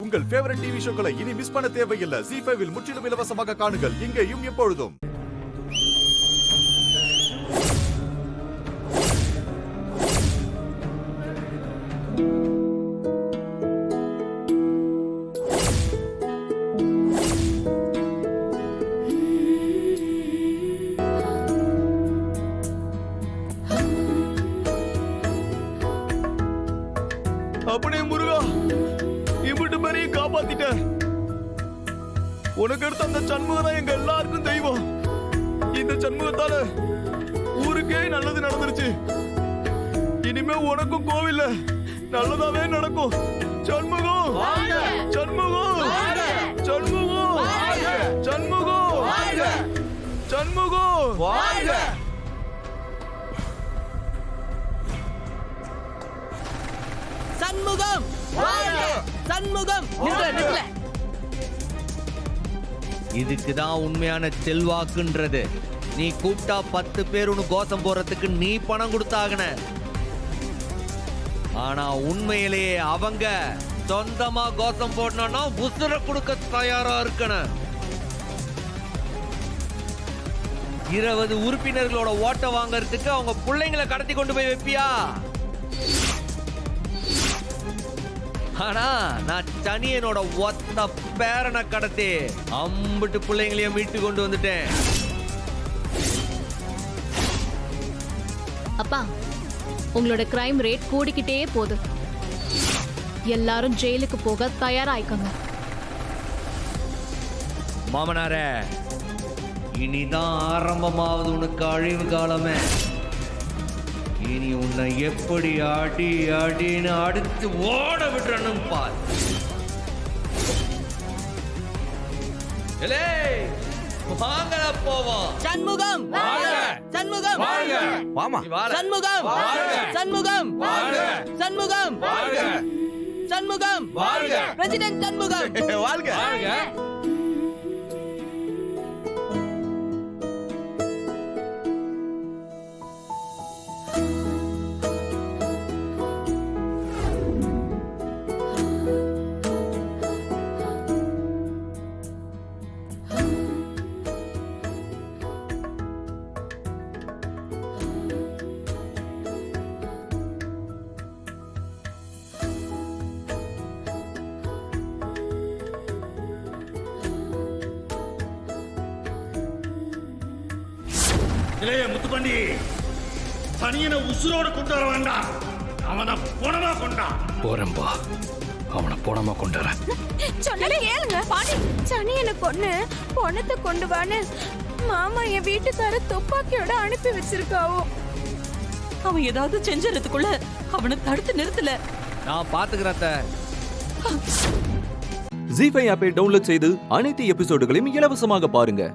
உங்கள் favourite TV ஷோக்களை இனி miss பண்ண தேவையில்லை. ZEE5 இல் முற்றிலும் இலவசமாக காணுங்கள், இங்கேயும் எப்பொழுதும். அப்படியே முருகா, இம்பிட்டு பெரிய காப்பாத்திட்ட. உனக்கு அடுத்த அந்த சண்முகம் தான் எங்க எல்லாருக்கும் தெய்வம். இந்த சண்முகத்தால ஊருக்கே நல்லது நடந்துருச்சு. இனிமே உனக்கும் கோவில்ல நல்லதாவே நடக்கும். சண்முகம் சண்முகம் சண்முகம் சண்முகம் சண்முகம் சண்முகம் சண்முகம். இதுக்குதான் உண்மையான செல்வாக்குன்றது. நீ கூப்பிட்டா 10 பேர் உனக்கு கோஷம் போறதுக்கு நீ பணம் கொடுத்தாகன. ஆனா உண்மையிலேயே அவங்க சொந்தமா கோஷம் போடணும்னா உசுர கொடுக்க தயாரா இருக்கணும். 20 உறுப்பினர்களோட ஓட்ட வாங்கறதுக்கு அவங்க பிள்ளைங்களை கடத்தி கொண்டு போய் வைப்பியா? ஆனா நான் சனியனோட ஒத்த பேரனை கடத்தி அம்பிட்டு பிள்ளைங்களையும் மீட்டு கொண்டு வந்துட்டேன். அப்பா, உங்களோட கிரைம் ரேட் கூடிக்கிட்டே போகுது. எல்லாரும் ஜெயிலுக்கு போக தயாராயிக்கங்க. மாமனாரே, இனிதான் ஆரம்பமாவது உனக்கு அழிவு காலமே. இனி உன்னை எப்படி அடி அடின்னு அடுத்து ஓட விடுறனும் பார். வாங்கல போவோம். சண்முகம் சண்முகம் வாமா. சண்முகம் சண்முகம் சண்முகம் சண்முகம் பிரசிடென்ட் சண்முகம் வாழ்க. இளைய முத்துப்பண்டி, சனியனை உசுரோட கொண்டு வர வேண்டாம், அவனை போனமா கொண்டா. போறம்பா, அவனை போனமா கொண்டு வர. சொன்னதை கேளுங்க பாட்டி. சனியனை கொன்னு பொணத்தை கொண்டு வான்னு மாமா என் வீட்டுக்கார துப்பாக்கியோட அனுப்பி வச்சிருக்காவோ. அவன் ஏதாவது செஞ்சறதுக்குள்ள அவனை தடுத்து நிறுத்தல. நான் பாத்துக்கிறேன். ZEE5 ஆப்பை டவுன்லோட் செய்து அனைத்து எபிசோடுகளையும் இலவசமாக பாருங்க.